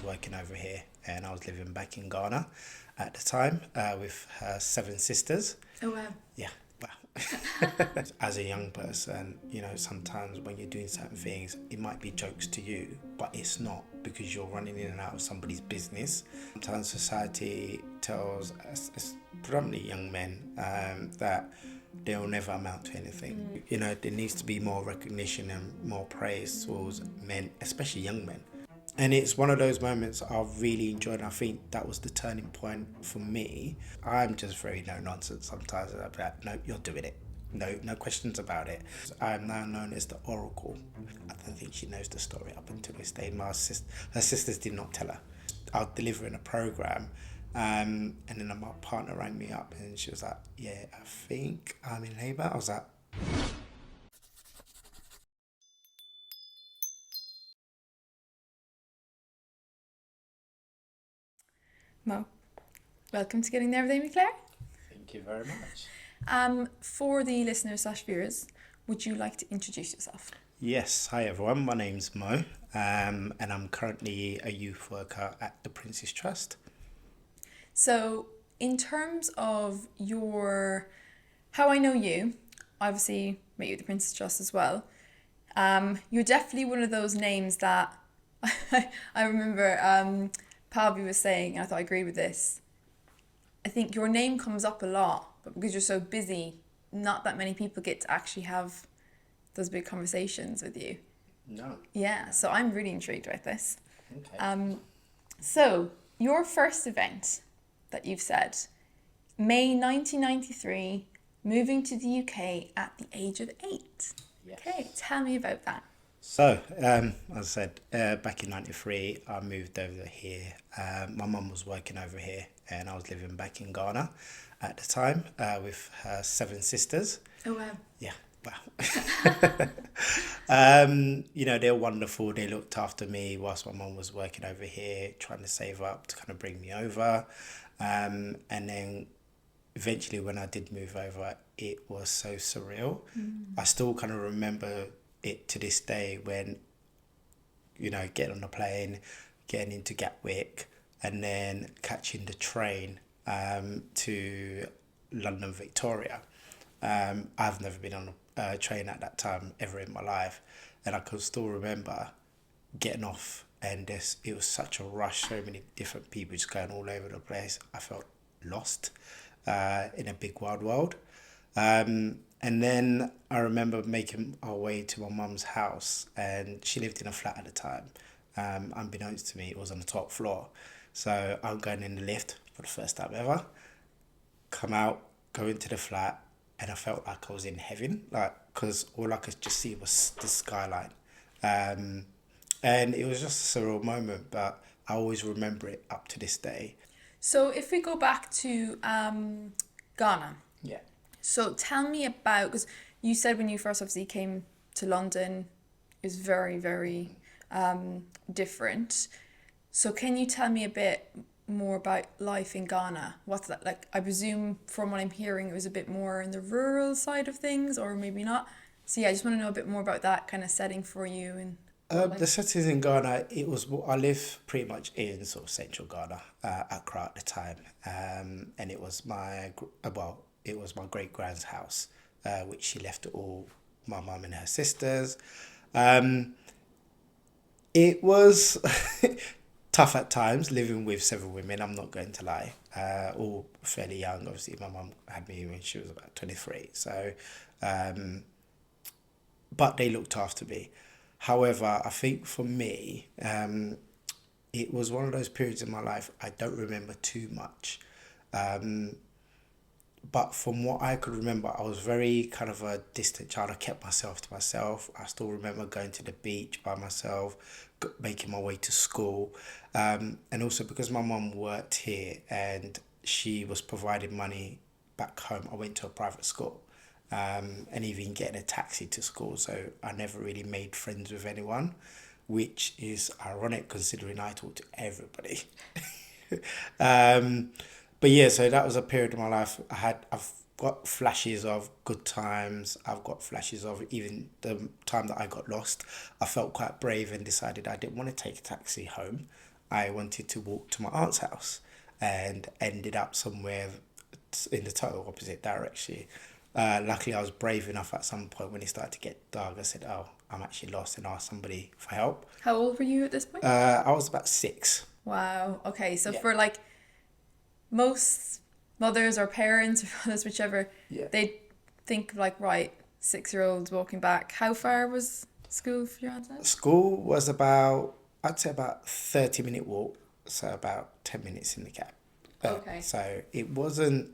working over here, and I was living back in Ghana at the time with her 7 sisters. Oh wow. Yeah, wow. As a young person, sometimes when you're doing certain things, it might be jokes to you, but it's not, because you're running in and out of somebody's business. Sometimes society tells us predominantly young men, that they'll never amount to anything. There needs to be more recognition and more praise towards men, especially young men. And it's one of those moments I've really enjoyed. And I think that was the turning point for me. I'm just very no nonsense sometimes. I'm like, no, you're doing it. No questions about it. I'm now known as the Oracle. I don't think she knows the story up until this day. Her sisters did not tell her. I was delivering a program, and then my partner rang me up and she was like, yeah, I think I'm in labour. I was like, Mo, welcome to Getting There with Amy Claire. thank you very much. For the listeners/viewers, would you like to introduce yourself? Yes, hi everyone, my name's Mo, and I'm currently a youth worker at the Prince's Trust. So, in terms of how I know you, obviously met you at the Princess Trust as well. You're definitely one of those names that I remember Pavi was saying, and I thought I agreed with this. I think your name comes up a lot, but because you're so busy, not that many people get to actually have those big conversations with you. No. Yeah, so I'm really intrigued about this. Okay. So, your first event that you've said, May 1993, moving to the UK at the age of 8. Yes. Okay, tell me about that. So, as I said, back in '93, I moved over here. My mum was working over here, and I was living back in Ghana at the time with her 7 sisters. Oh wow. Yeah, wow. They're wonderful. They looked after me whilst my mum was working over here, trying to save up to kind of bring me over. And then eventually when I did move over, it was so surreal. I still kind of remember it to this day when, getting on the plane, getting into Gatwick, and then catching the train to London Victoria. I've never been on a train at that time ever in my life, and I can still remember getting off, and it was such a rush, so many different people just going all over the place. I felt lost in a big wild world. And then I remember making our way to my mum's house, and she lived in a flat at the time. Unbeknownst to me, it was on the top floor. So I'm going in the lift for the first time ever, come out, go into the flat, and I felt like I was in heaven, because all I could just see was the skyline. And it was just a surreal moment, but I always remember it up to this day. So if we go back to Ghana, Yeah. so tell me about, because you said when you first obviously came to London, it was very, very different. So can you tell me a bit more about life in Ghana? What's that like? I presume from what I'm hearing, it was a bit more in the rural side of things, or maybe not. So yeah, I just want to know a bit more about that kind of setting for you. And The settings in Ghana, I live pretty much in sort of central Ghana, Accra at the time, and it was it was my great grand's house, which she left to all my mum and her sisters. It was tough at times living with 7 women. I'm not going to lie, all fairly young. Obviously, my mum had me when she was about 23, so but they looked after me. However, I think for me, it was one of those periods in my life I don't remember too much. But from what I could remember, I was very kind of a distant child. I kept myself to myself. I still remember going to the beach by myself, making my way to school. And also because my mum worked here and she was providing money back home, I went to a private school. And even getting a taxi to school. So I never really made friends with anyone, which is ironic considering I talk to everybody. But yeah, so that was a period of my life. I've got flashes of good times. I've got flashes of even the time that I got lost. I felt quite brave and decided I didn't want to take a taxi home. I wanted to walk to my aunt's house and ended up somewhere in the total opposite direction. Luckily, I was brave enough at some point when it started to get dark. I said, "Oh, I'm actually lost," and asked somebody for help. How old were you at this point? I was about 6. Wow. Okay. So Yeah. for like most mothers or parents or fathers, whichever, Yeah. they think like, right, 6-year-olds walking back. How far was school for your aunt's house? School was about, I'd say about 30-minute walk, so about 10 minutes in the cab. Okay. So it wasn't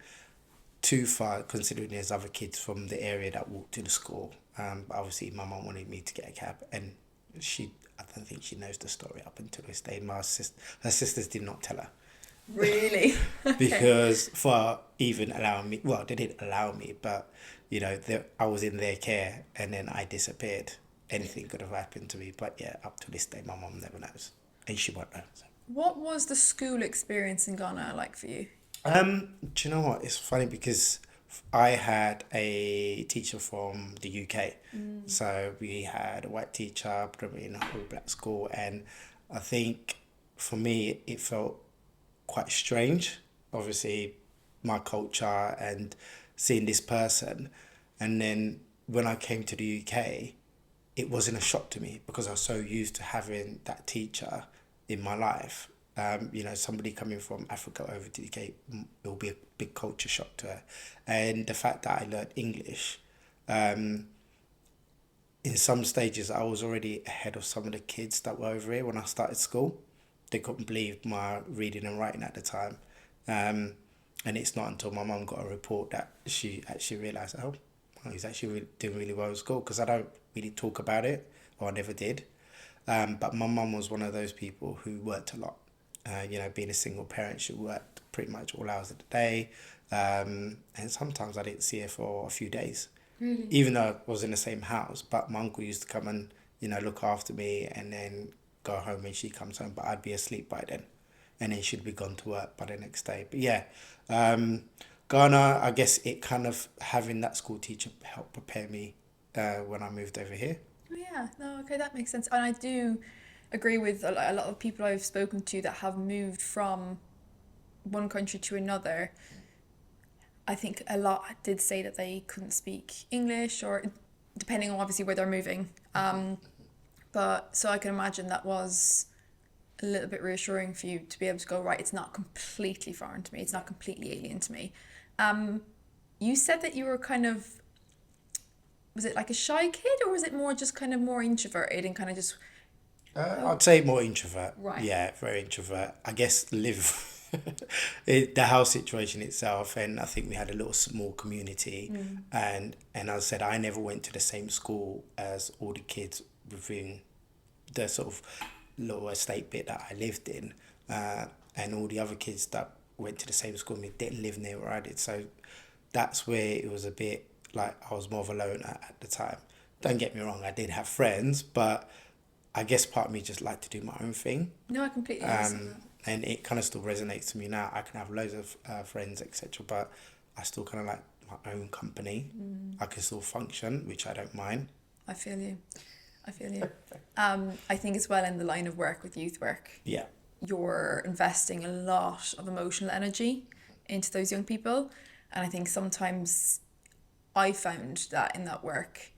too far considering there's other kids from the area that walked to the school. But obviously my mum wanted me to get a cab, and I don't think she knows the story up until this day. Her sisters did not tell her. Really? Okay. Because for even allowing me, well, they didn't allow me, but I was in their care, and then I disappeared. Anything could have happened to me, but yeah, up to this day, my mum never knows, and she won't know. So. What was the school experience in Ghana like for you? Do you know what? It's funny because I had a teacher from the UK, so we had a white teacher, probably in a all black school, and I think for me it felt quite strange. Obviously, my culture and seeing this person, and then when I came to the UK, it wasn't a shock to me because I was so used to having that teacher in my life. Somebody coming from Africa over to the UK, it will be a big culture shock to her. And the fact that I learned English, in some stages, I was already ahead of some of the kids that were over here when I started school. They couldn't believe my reading and writing at the time. And it's not until my mum got a report that she actually realised, oh, well, he's actually doing really well at school, because I don't really talk about it, or I never did. But my mum was one of those people who worked a lot. Being a single parent, she worked pretty much all hours of the day. And sometimes I didn't see her for a few days. Really? Even though I was in the same house. But my uncle used to come and, look after me and then go home when she comes home. But I'd be asleep by then. And then she'd be gone to work by the next day. But yeah, Ghana, I guess it kind of having that school teacher helped prepare me when I moved over here. Oh, yeah. No, okay, that makes sense. And I do agree with a lot of people I've spoken to that have moved from one country to another. I think a lot did say that they couldn't speak English, or depending on obviously where they're moving. But so I can imagine that was a little bit reassuring for you to be able to go, right, it's not completely foreign to me, it's not completely alien to me. You said that you were kind of, was it like a shy kid, or was it more just kind of more introverted and kind of just... I'd say more introvert. Right. Yeah, very introvert. I guess live the house situation itself, and I think we had a little small community, and as I said, I never went to the same school as all the kids within the sort of little estate bit that I lived in, and all the other kids that went to the same school with me didn't live near where I did, so that's where it was a bit like I was more of a loner at the time. Don't get me wrong, I did have friends, but I guess part of me just liked to do my own thing. No, I completely understand that. And it kind of still resonates to me now. I can have loads of friends, etc., but I still kind of like my own company. I can still function, which I don't mind. I feel you. I think as well in the line of work with youth work, Yeah. you're investing a lot of emotional energy into those young people. And I think sometimes I found that in that work,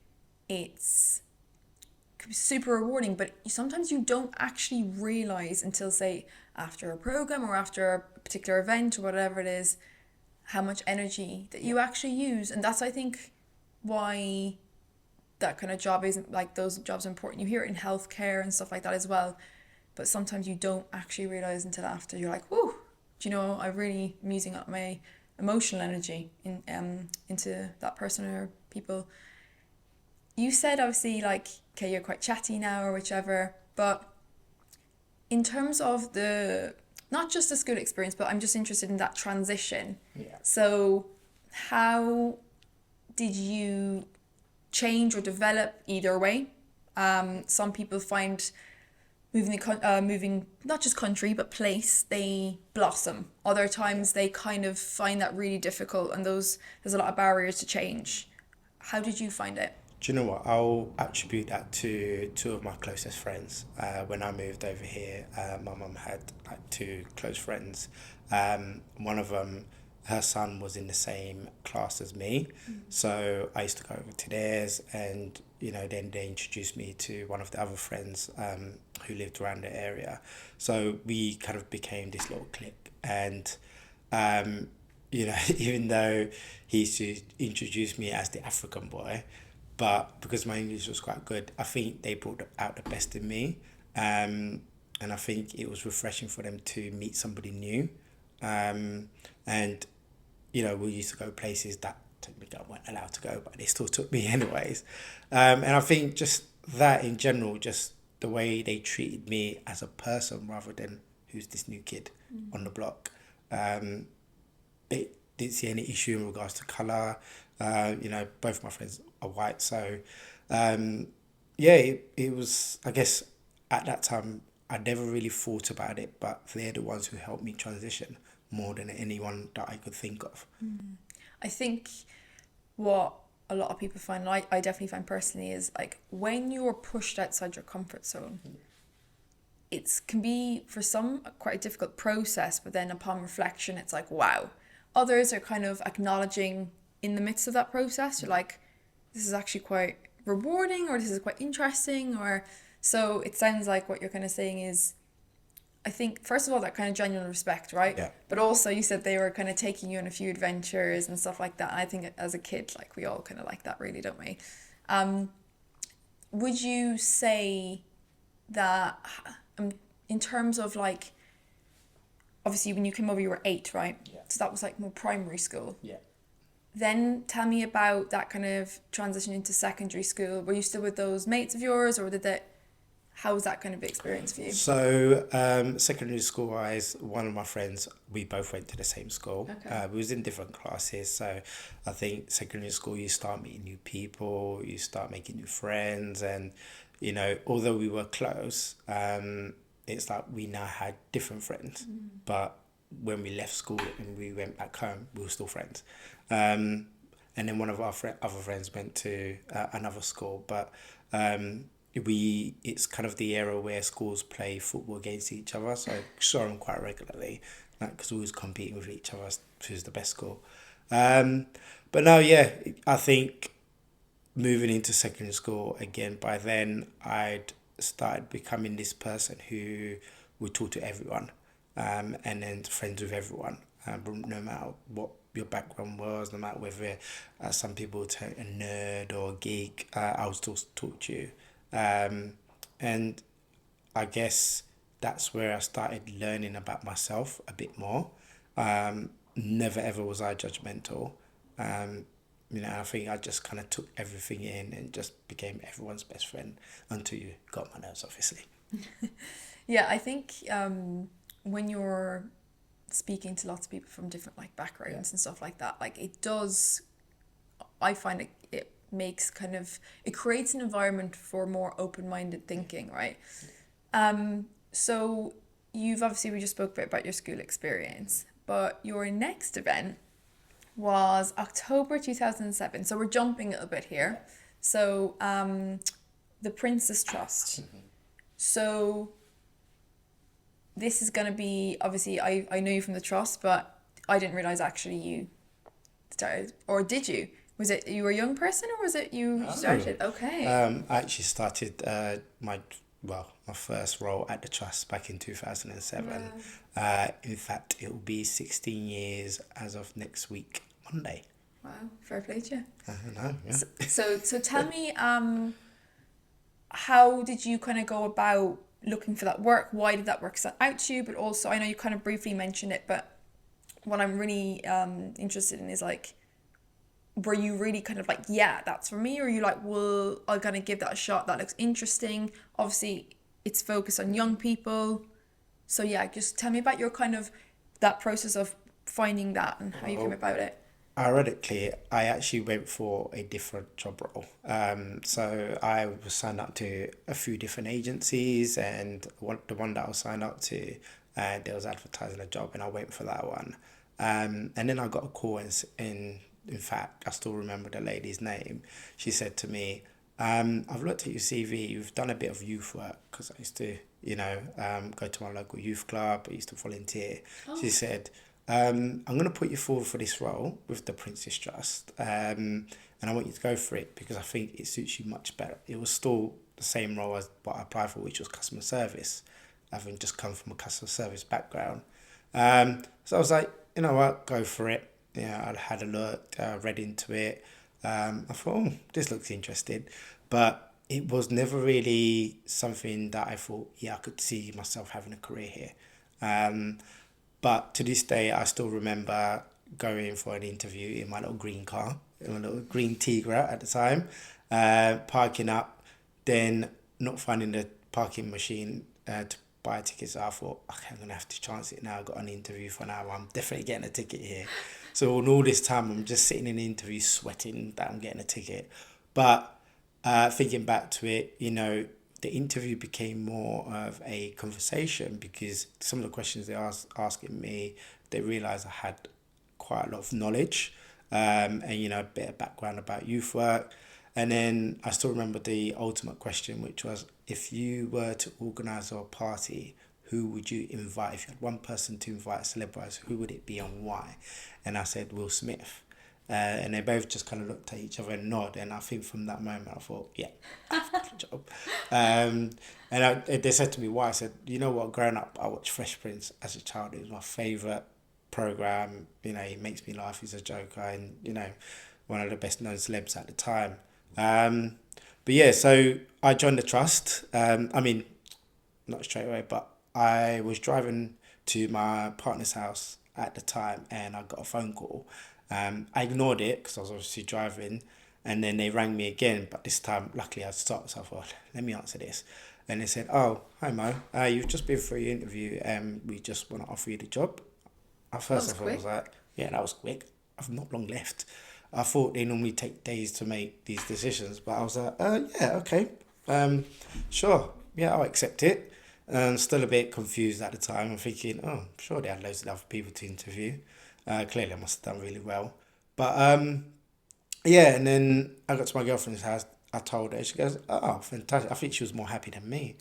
it's super rewarding, but sometimes you don't actually realize until, say, after a program or after a particular event or whatever it is, how much energy that you actually use. And that's, I think, why that kind of job isn't, like, those jobs are important. You hear it in healthcare and stuff like that as well, but sometimes you don't actually realize until after. You're like, whoa, do you know, I really am using up my emotional energy into that person or people. You said obviously, like, okay, you're quite chatty now or whichever, but in terms of not just the school experience, but I'm just interested in that transition. Yeah. So how did you change or develop either way? Some people find moving not just country but place, they blossom. Other times they kind of find that really difficult, and there's a lot of barriers to change. How did you find it? Do you know what? I'll attribute that to two of my closest friends. When I moved over here, my mum had like two close friends. One of them, her son was in the same class as me, so I used to go over to theirs, and then they introduced me to one of the other friends who lived around the area. So we kind of became this little clique, and even though he used to introduce me as the African boy, but because my English was quite good, I think they brought out the best in me. And I think it was refreshing for them to meet somebody new. And, we used to go places that technically I weren't allowed to go, but they still took me anyways. And I think just that in general, just the way they treated me as a person rather than who's this new kid on the block. They didn't see any issue in regards to colour. Both my friends are white, so it was. I guess at that time I never really thought about it, but they're the ones who helped me transition more than anyone that I could think of. I think what a lot of people find, and I definitely find personally, is like when you're pushed outside your comfort zone, it can be for some quite a difficult process, but then upon reflection, it's like, wow. Others are kind of acknowledging in the midst of that process, you're like, this is actually quite rewarding, or this is quite interesting, or so it sounds like what you're kind of saying is, I think, first of all, that kind of genuine respect, right? Yeah. But also you said they were kind of taking you on a few adventures and stuff like that. And I think as a kid, like we all kind of like that really, don't we? Would you say that in terms of like, obviously when you came over you were 8, right? Yeah. So that was like more primary school. Yeah. Then tell me about that kind of transition into secondary school. Were you still with those mates of yours, or how was that kind of experience for you? So, secondary school wise, one of my friends, we both went to the same school. Okay. We was in different classes. So I think secondary school, you start meeting new people, you start making new friends. And, although we were close, it's like we now had different friends. But when we left school and we went back home, we were still friends. And then one of our other friends went to another school. But it's kind of the era where schools play football against each other, so I saw them quite regularly, like because we was competing with each other as who's the best school. But no, yeah, I think moving into secondary school again, by then I'd started becoming this person who would talk to everyone, and then friends with everyone, no matter what your background was, no matter whether some people would say a nerd or a geek, I would still talk to you. And I guess that's where I started learning about myself a bit more. Never ever was I judgmental. I think I just kind of took everything in and just became everyone's best friend until you got my nerves, obviously. Yeah, I think when you're speaking to lots of people from different like backgrounds and stuff like that, like it does, I find it makes it creates an environment for more open-minded thinking, right? So we just spoke a bit about your school experience, but your next event was October 2007. So we're jumping a little bit here. So the Princess Trust. So this is going to be, obviously, I know you from the Trust, but I didn't realise actually you started, or did you? Was it you were a young person, or was it you started? Okay. I actually started my first role at the Trust back in 2007. Wow. In fact, it will be 16 years as of next week, Monday. Wow, fair play to you. I know, yeah. So tell me, how did you kind of go about looking for that work? Why did that work stand out to you? But also, I know you kind of briefly mentioned it, but what I'm really interested in is like, were you really kind of like, yeah, that's for me? Or are you like, well, I'm going to give that a shot. That looks interesting. Obviously, it's focused on young people. So yeah, just tell me about your kind of, that process of finding that and how you came about it. Ironically, I actually went for a different job role. So I was signed up to a few different agencies, and the one that I was signed up to, there was advertising a job, and I went for that one. And then I got a call in in fact, I still remember the lady's name. She said to me, I've looked at your CV, you've done a bit of youth work, because I used to, go to my local youth club, I used to volunteer. She said, I'm going to put you forward for this role with the Princess Trust, and I want you to go for it because I think it suits you much better. It was still the same role as what I applied for, which was customer service, having just come from a customer service background. So I was like, you know what, go for it. Yeah, I had a look, read into it. I thought, oh, this looks interesting. But it was never really something that I thought, yeah, I could see myself having a career here. Um, but to this day, I still remember going for an interview in my little green car, in my little green Tigra at the time, parking up, then not finding the parking machine to buy tickets. So I thought, okay, I'm going to have to chance it now. I got an interview for an hour. I'm definitely getting a ticket here. So in all this time, I'm just sitting in the interview sweating that I'm getting a ticket. But thinking back to it, the interview became more of a conversation because some of the questions they asking me, they realised I had quite a lot of knowledge, and a bit of background about youth work. And then I still remember the ultimate question, which was, if you were to organise a party, who would you invite? If you had one person to invite, celebrate, who would it be and why? And I said Will Smith. And they both just kind of looked at each other and nod. And I think from that moment, I thought, yeah, I've got the job. They said to me, why? I said, you know what, growing up, I watched Fresh Prince as a child. It was my favourite program. He makes me laugh. He's a joker and, one of the best known celebs at the time. But yeah, so I joined the trust. Not straight away, but I was driving to my partner's house at the time and I got a phone call. I ignored it because I was obviously driving, and then they rang me again, but this time, luckily, I'd stopped, so I thought, let me answer this. And they said, oh, hi Mo, you've just been for your interview and we just want to offer you the job. At That first was I thought, I quick. was like, yeah, that was quick. I've not long left. I thought they normally take days to make these decisions, but I was like, yeah, okay, sure, yeah, I'll accept it. Still a bit confused at the time. I'm thinking, oh, sure, they had loads of other people to interview. Clearly, I must have done really well. But yeah, and then I got to my girlfriend's house. I told her. She goes, "Oh, fantastic!" I think she was more happy than me.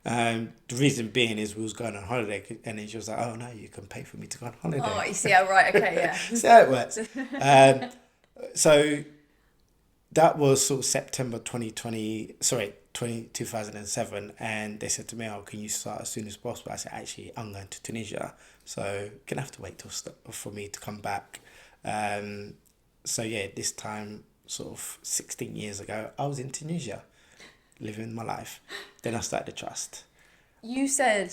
The reason being is we was going on holiday, and then she was like, "Oh no, you can pay for me to go on Oh, holiday." you see, yeah, right, okay, yeah. See how it works. Um, so that was sort of September 2020, sorry, 2007, and they said to me, oh, can you start as soon as possible? I said, actually, I'm going to Tunisia, so gonna have to wait for me to come back. So yeah, this time, sort of 16 years ago, I was in Tunisia, living my life. Then I started the trust. You said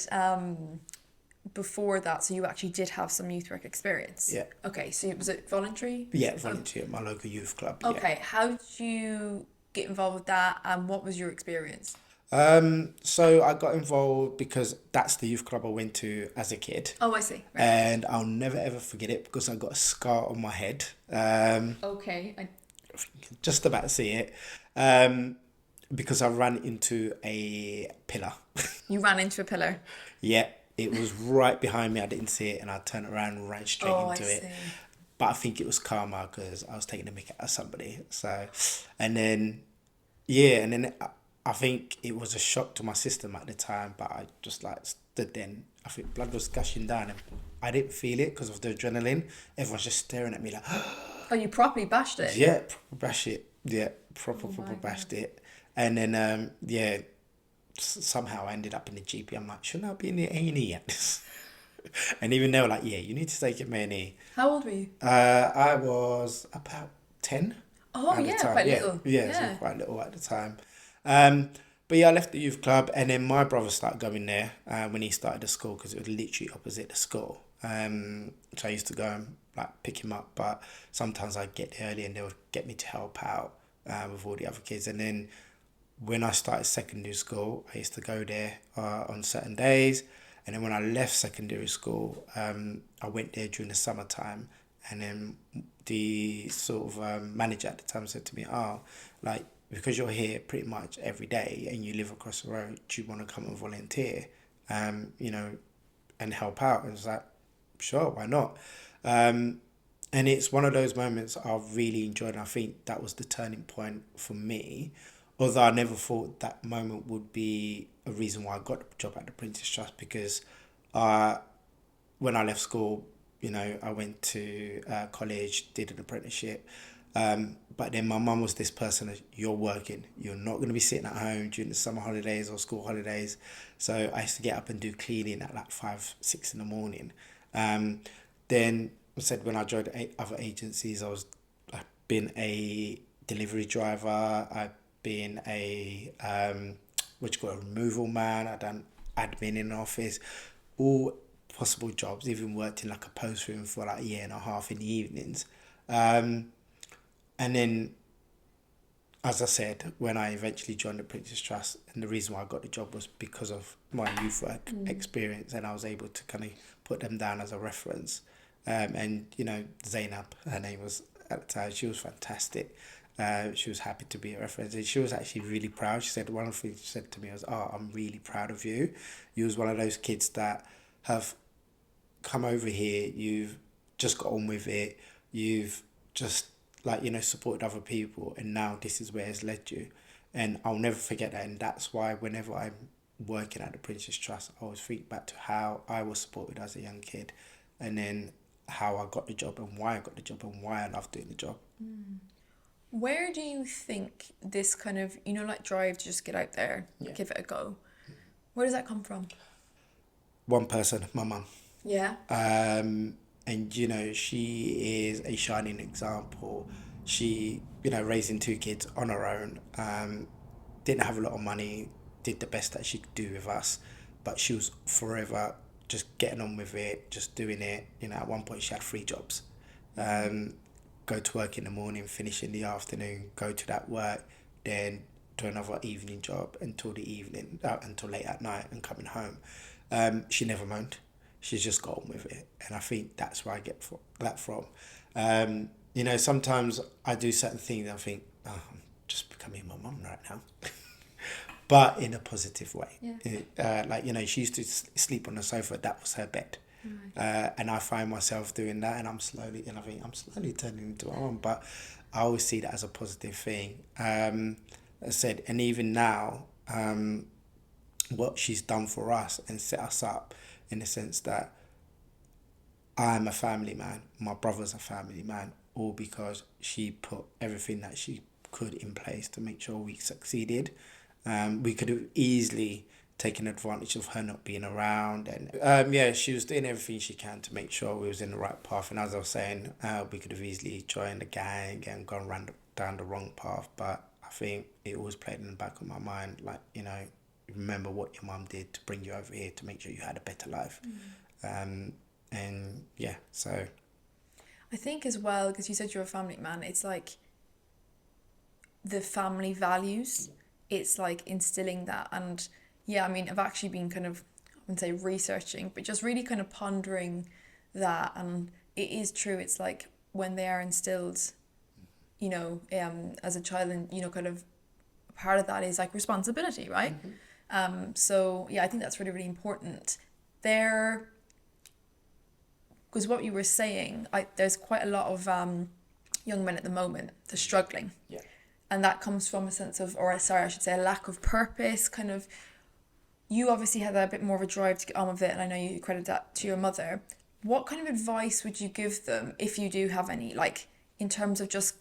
before that, so you actually did have some youth work experience. Yeah, Okay, so was it voluntary? yeah, volunteer at my local youth club, yeah. Okay, how did you get involved with that and what was your experience? So I got involved because that's the youth club I went to as a kid. Oh, I see. Right. And I'll never ever forget it because I got a scar on my head. Okay. Just about to see it. Um, because I ran into a pillar. You ran into a pillar. Yeah, it was right behind me. I didn't see it, and I turned around and ran straight Oh, I into it. see. But I think it was karma because I was taking a mick out of somebody. So, and then yeah, and then I think it was a shock to my system at the time, but I just like stood there. And I think blood was gushing down, and I didn't feel it because of the adrenaline. Everyone's just staring at me like, Oh, you properly bashed it. yeah, proper bash it. Yeah, proper Oh proper my bashed God. it. And then yeah, somehow I ended up in the GP. I'm like, shouldn't I be in the A&E yet? And even they were like, yeah, you need to take your A&E. How old were you? I was about 10 Oh, at the yeah, time. quite Yeah, little. yeah, so Yeah. quite little at the time. Um, but yeah, I left the youth club, and then my brother started going there when he started the school because it was literally opposite the school. So I used to go and like pick him up, but sometimes I'd get there early and they would get me to help out with all the other kids. And then when I started secondary school, I used to go there on certain days. And then when I left secondary school, I went there during the summertime. And then the sort of manager at the time said to me, oh, like, because you're here pretty much every day and you live across the road, do you want to come and volunteer, you know, and help out? And I was like, sure, why not? And it's one of those moments I've really enjoyed. And I think that was the turning point for me. Although I never thought that moment would be a reason why I got the job at the Princess Trust, because uh, when I left school, I went to college, did an apprenticeship. But then my mum was this person that you're working, you're not going to be sitting at home during the summer holidays or school holidays. So I used to get up and do cleaning at like 5, 6 in the morning. Then I said when I joined other agencies, I've been a delivery driver, I've been a what you call a removal man, I've done admin in an office, all possible jobs, even worked in like a post room for like a year and a half in the evenings. Um, and then, as I said, when I eventually joined the Princess Trust, and the reason why I got the job was because of my youth work experience, and I was able to kind of put them down as a reference. And Zainab, her name was at the time, she was fantastic. She was happy to be a reference, and she was actually really proud. She said one of the things she said to me was, "Oh, I'm really proud of you. You was one of those kids that have come over here, you've just got on with it, you've just supported other people, and now this is where it's led you." And I'll never forget that. And that's why whenever I'm working at the Princess Trust, I always think back to how I was supported as a young kid, and then how I got the job and why I got the job and why I love doing the job. Where do you think this kind of, like drive to just get out there, Yeah. give it a go? Where does that come from? One person, my mum. Yeah. And she is a shining example. She, raising two kids on her own, didn't have a lot of money, did the best that she could do with us, but she was forever just getting on with it, just doing it. At one point she had 3 jobs. Go to work in the morning, finish in the afternoon, go to that work, then do another evening job until the evening, until late at night, and coming home. She never moaned. She's just got on with it, and I think that's where I get that from. Sometimes I do certain things and I think, oh, I'm just becoming my mum right now, but in a positive way. Yeah. She used to sleep on the sofa. That was her bed. And I find myself doing that, and I think I'm slowly turning into my mum, but I always see that as a positive thing. As I said, and even now, what she's done for us and set us up in the sense that I'm a family man, my brother's a family man, all because she put everything that she could in place to make sure we succeeded. We could have easily taken advantage of her not being around, and she was doing everything she can to make sure we was in the right path. And as I was saying, we could have easily joined the gang and gone down the wrong path, but I think it always played in the back of my mind, remember what your mum did to bring you over here to make sure you had a better life. And yeah, so I think as well, because you said you're a family man, it's like the family values. It's like instilling that. And yeah, I mean, I've actually been kind of, I wouldn't say researching, but just really kind of pondering that. And it is true. It's like when they are instilled, as a child, and, kind of part of that is like responsibility, right? So yeah, I think that's really, really important. Because what you were saying, there's quite a lot of young men at the moment, they're struggling. yeah. And that comes from a sense of, or sorry, I should say a lack of purpose, kind of. You obviously had a bit more of a drive to get on with it, and I know you credit that to your mother. What kind of advice would you give them, if you do have any, like in terms of just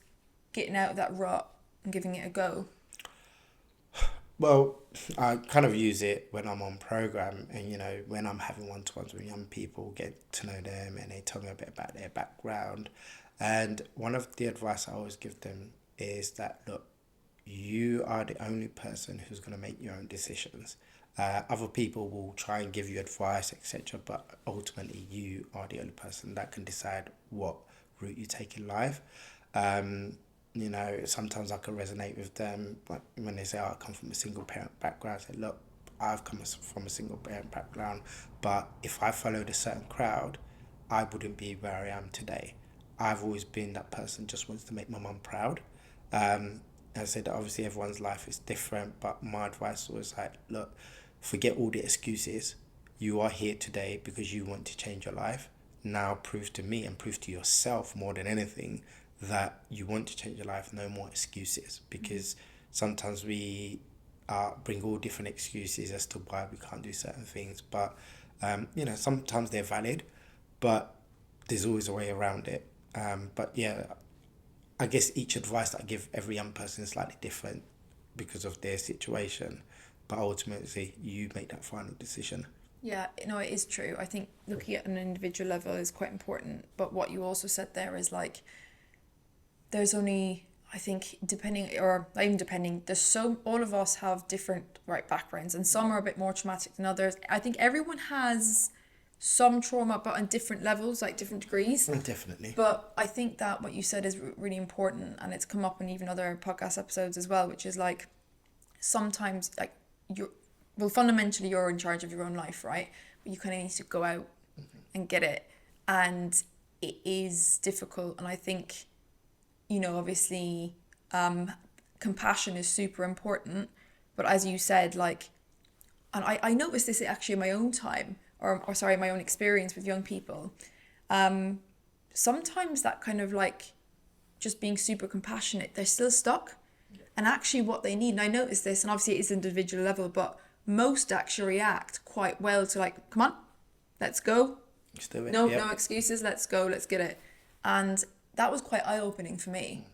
getting out of that rut and giving it a go? Well, I kind of use it when I'm on program, and when I'm having one-to-ones with young people, get to know them, and they tell me a bit about their background. And one of the advice I always give them is that, look, you are the only person who's going to make your own decisions. Other people will try and give you advice, etc., but ultimately you are the only person that can decide what route you take in life. Sometimes I can resonate with them, like when they say, "Oh, I come from a single parent background." I say, "Look, I've come from a single parent background, but if I followed a certain crowd, I wouldn't be where I am today. I've always been that person just wants to make my mum proud." I said, obviously everyone's life is different, but my advice was like, look, forget all the excuses. You are here today because you want to change your life. now prove to me and prove to yourself more than anything that you want to change your life. No more excuses, because sometimes we bring all different excuses as to why we can't do certain things. But sometimes they're valid, but there's always a way around it. But yeah, I guess each advice that I give every young person is slightly different because of their situation. But ultimately, you make that final decision. Yeah, no, it is true. I think looking at an individual level is quite important. But what you also said there is like, there's only, I think, depending, or not even depending, all of us have different right backgrounds, and some are a bit more traumatic than others. I think everyone has some trauma, but on different levels, like different degrees. Definitely. But I think that what you said is really important, and it's come up in even other podcast episodes as well, which is like, sometimes like fundamentally you're in charge of your own life, right? But you kind of need to go out and get it, and it is difficult. And I think, obviously, compassion is super important, but as you said, like, and I noticed this actually in my own time, or sorry, my own experience with young people. Sometimes that kind of like just being super compassionate, they're still stuck. And actually what they need, and I noticed this, and obviously it is individual level, but most actually react quite well to like, come on, let's go. Let's do it. No excuses, let's go, let's get it. And that was quite eye-opening for me.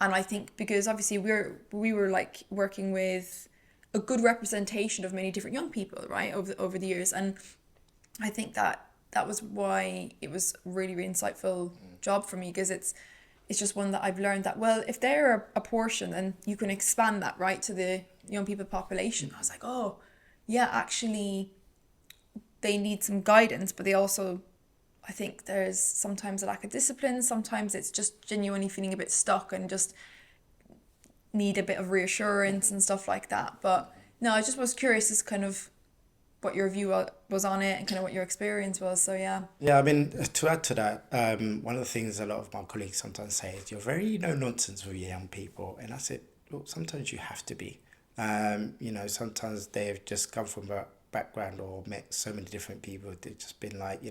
And I think because obviously we were like working with a good representation of many different young people, right, over the years. And I think that was why it was really, really insightful job for me, because it's just one that I've learned that, well, if they're a portion, then you can expand that, right, to the young people population. I was like, oh, yeah, actually, they need some guidance, but they also, I think there's sometimes a lack of discipline. Sometimes it's just genuinely feeling a bit stuck and just need a bit of reassurance and stuff like that. But no, I just was curious as kind of what your view was on it and kind of what your experience was. So yeah. Yeah, I mean, to add to that, one of the things a lot of my colleagues sometimes say is you're very no nonsense with your young people. And I said, look, sometimes you have to be. Sometimes they've just come from a background or met so many different people. They've just been like,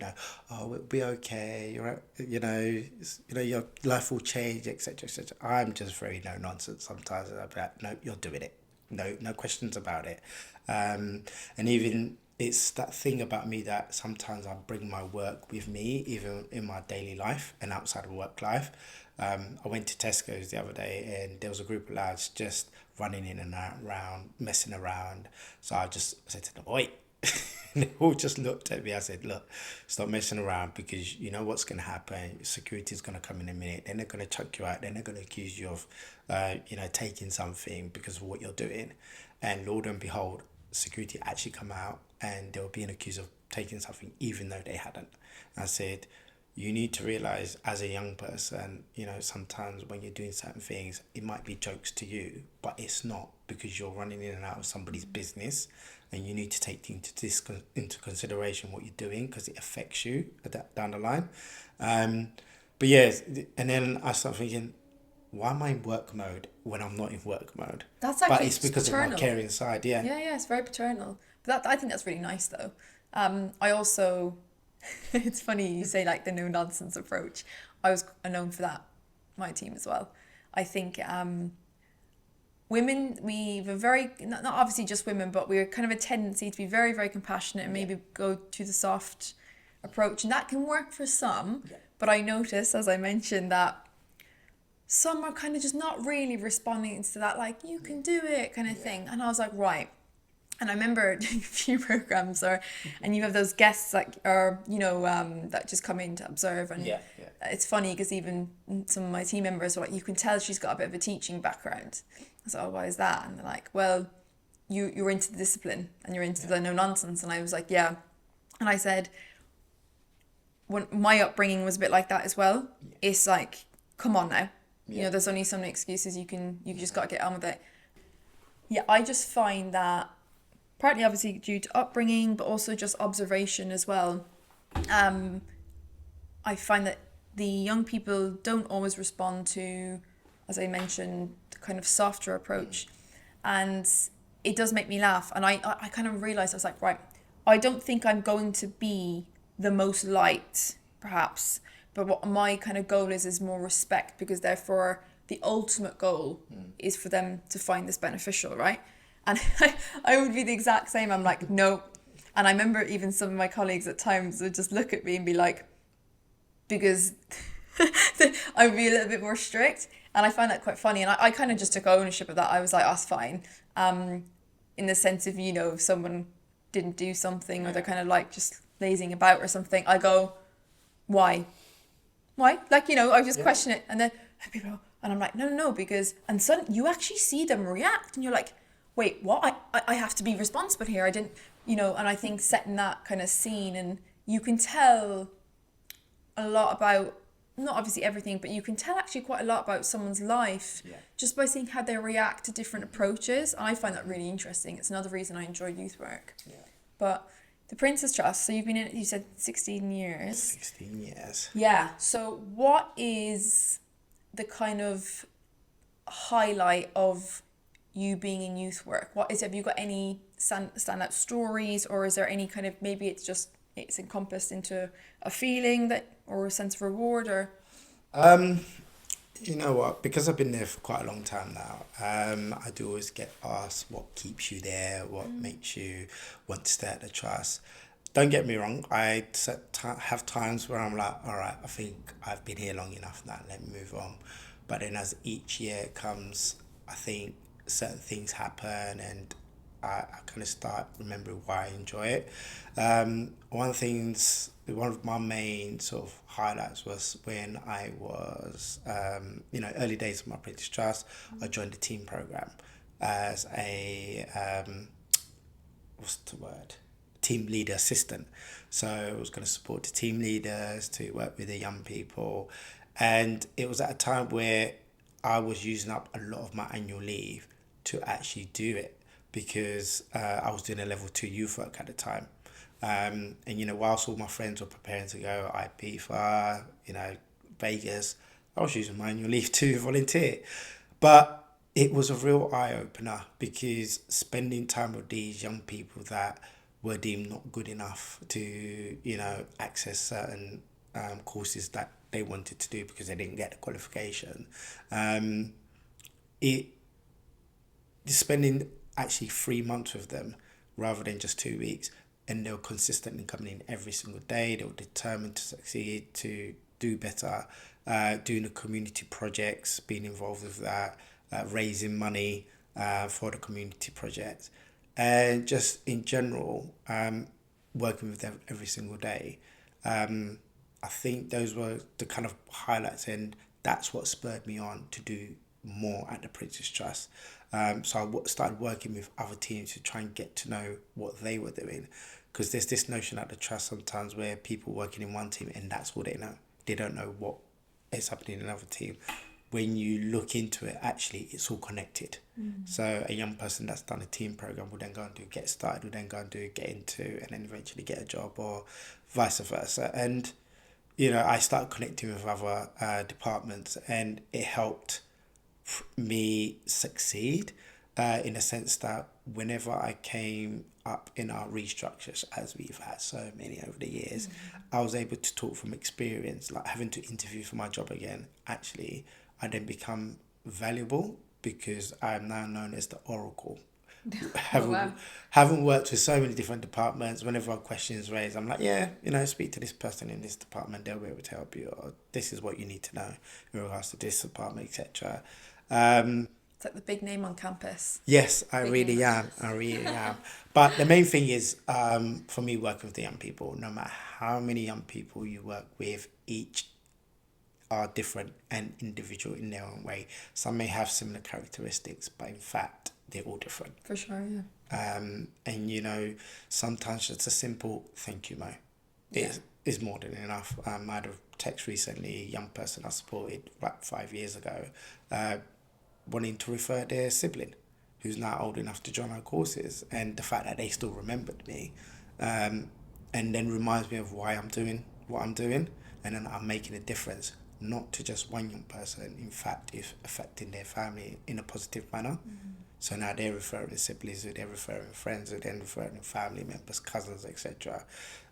oh, we'll be okay. Your life will change, etc., etc. I'm just very no nonsense sometimes. I'm like, no, you're doing it. No questions about it. And even it's that thing about me that sometimes I bring my work with me, even in my daily life and outside of work life. I went to Tesco's the other day and there was a group of lads just running in and out around, messing around. So I just said to them, oi. And they all just looked at me. I said, look, stop messing around, because you know what's going to happen. Security's going to come in a minute. Then they're going to chuck you out. Then they're going to accuse you of, taking something because of what you're doing. And Lord and behold, security actually come out and they were being accused of taking something even though they hadn't. I said, you need to realize as a young person, sometimes when you're doing certain things, it might be jokes to you, but it's not, because you're running in and out of somebody's business, and you need to take into consideration what you're doing, because it affects you down the line. But yeah, and then I start thinking, why am I in work mode when I'm not in work mode? That's actually But it's because paternal. of my caring side, yeah. Yeah, it's very paternal. But I think that's really nice though. I also, it's funny you say like the no nonsense approach. I was known for that, my team as well. I think women, we've a very, not obviously just women, but we're kind of a tendency to be very, very compassionate and maybe go to the soft approach. And that can work for some. Yeah. But I noticed, as I mentioned, that some are kind of just not really responding to that, like, you can do it kind of thing. And I was like, right. And I remember doing a few programs, and you have those guests that just come in to observe. And it's funny because even some of my team members were like, you can tell she's got a bit of a teaching background. I said, oh, why is that? And they're like, well, you're into the discipline and you're into the no nonsense. And I was like, yeah. And I said, when my upbringing was a bit like that as well. It's like, come on now. There's only so many excuses. You just got to get on with it. Yeah, I just find that partly obviously due to upbringing, but also just observation as well. I find that the young people don't always respond to, as I mentioned, the kind of softer approach. And it does make me laugh. And I kind of realised, I was like, right, I don't think I'm going to be the most liked perhaps. But what my kind of goal is more respect, because therefore the ultimate goal is for them to find this beneficial, right? And I would be the exact same. I'm like, no. And I remember even some of my colleagues at times would just look at me and be like, because I would be a little bit more strict. And I find that quite funny. And I kind of just took ownership of that. I was like, that's fine. In the sense of, if someone didn't do something or they're kind of like just lazing about or something, I go, why? Why? Like, I just question it. And then people, and I'm like, no, because, and suddenly you actually see them react and you're like, wait, what? I have to be responsible here. I didn't, and I think setting that kind of scene, and you can tell a lot about, not obviously everything, but you can tell actually quite a lot about someone's life just by seeing how they react to different approaches. And I find that really interesting. It's another reason I enjoy youth work. Yeah. But the Princess Trust, so you've been in it, you said 16 years. 16 years. Yeah. So what is the kind of highlight of you being in youth work? What is, have you got any standout stories, or is there any kind of, maybe it's encompassed into a feeling that, or a sense of reward, or? You know what? Because I've been there for quite a long time now, I do always get asked what keeps you there, what makes you want to stay at the trust. Don't get me wrong, I have times where I'm like, all right, I think I've been here long enough now, let me move on. But then as each year comes, I think certain things happen, and I kind of start remembering why I enjoy it. One of my main sort of highlights was when I was, early days of my British Trust. I joined the team program as a, what's the word? Team leader assistant. So I was going to support the team leaders, to work with the young people. And it was at a time where I was using up a lot of my annual leave to actually do it, because I was doing a level 2 youth work at the time. And whilst all my friends were preparing to go Ibiza, Vegas, I was using my annual leave to volunteer. But it was a real eye opener, because spending time with these young people that were deemed not good enough to, access certain courses that they wanted to do because they didn't get the qualification. Spending actually 3 months with them rather than just 2 weeks, and they were consistently coming in every single day. They were determined to succeed, to do better, doing the community projects, being involved with that, raising money for the community projects, and just in general, working with them every single day. I think those were the kind of highlights, and that's what spurred me on to do more at the Princess Trust. So I started working with other teams to try and get to know what they were doing, because there's this notion at the trust sometimes where people working in one team and that's all they know. They don't know what is happening in another team. When you look into it, actually, it's all connected. So a young person that's done a team program will then go and get started, will then go and get into, and then eventually get a job, or vice versa. And I started connecting with other departments, and it helped me succeed in a sense that whenever I came up in our restructures, as we've had so many over the years, I was able to talk from experience, like having to interview for my job again. Actually, I then become valuable because I am now known as the Oracle. Having worked with so many different departments, whenever a question is raised, I'm like, speak to this person in this department, they'll be able to help you, or this is what you need to know in regards to this department, etc. It's like the big name on campus. Yes, I really am. But the main thing is, for me, working with the young people, no matter how many young people you work with, each are different and individual in their own way. Some may have similar characteristics, but in fact, they're all different. For sure, yeah. And sometimes just a simple thank you, Mo, is more than enough. I had a text recently, a young person I supported like 5 years ago, wanting to refer their sibling, who's now old enough to join our courses, and the fact that they still remembered me, and then reminds me of why I'm doing what I'm doing, and then I'm making a difference, not to just one young person, in fact, if affecting their family in a positive manner. So now they're referring siblings, they're referring friends, they're referring family members, cousins, etc.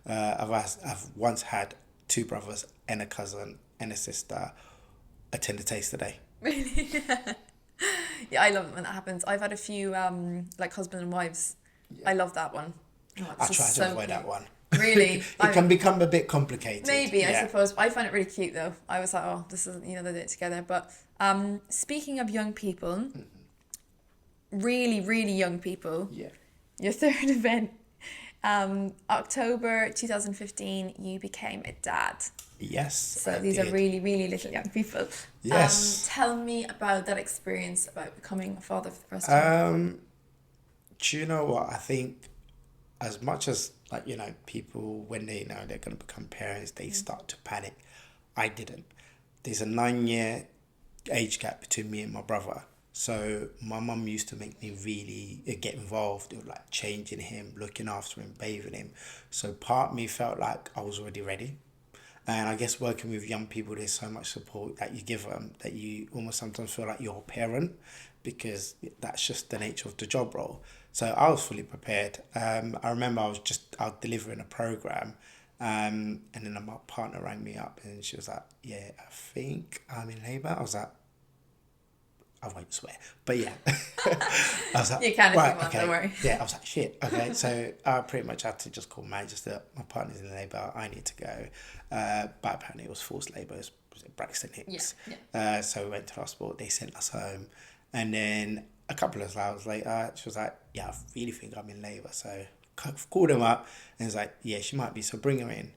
I've once had two brothers and a cousin and a sister attend a taste today. Really? Yeah, I love it when that happens. I've had a few like husband and wives. Yeah. I love that one. Oh, I it's try just to so avoid cute. that one. Really? It can become a bit complicated. Maybe, I Yeah. suppose. I find it really cute though. I was like, oh, this is, they did it together. But speaking of young people, really, really young people, Yeah. your third event, October 2015, you became a dad. Yes. So I these did. are really, really little young people. Yes. Tell me about that experience, about becoming a father for the first time. Do you know what? I think as much as, like, people, when they know they're going to become parents, they start to panic. I didn't. There's a 9-year age gap between me and my brother. So my mum used to make me really get involved with like changing him, looking after him, bathing him. So part of me felt like I was already ready. And I guess working with young people, there's so much support that you give them that you almost sometimes feel like you're a parent, because that's just the nature of the job role. So I was fully prepared. I remember I was delivering a program, and then my partner rang me up and she was like, "Yeah, I think I'm in labour." I was like, I won't swear, but yeah. I was like, You can if you right, want, okay. don't worry. Yeah, I was like, shit, okay. So I pretty much had to just call Manchester. My partner's in labour, I need to go. But apparently it was forced labour, it was Braxton Hicks. Yeah. So we went to the hospital, they sent us home. And then a couple of hours later, she was like, yeah, I really think I'm in labour. So I called him up and was like, yeah, she might be, so bring her in.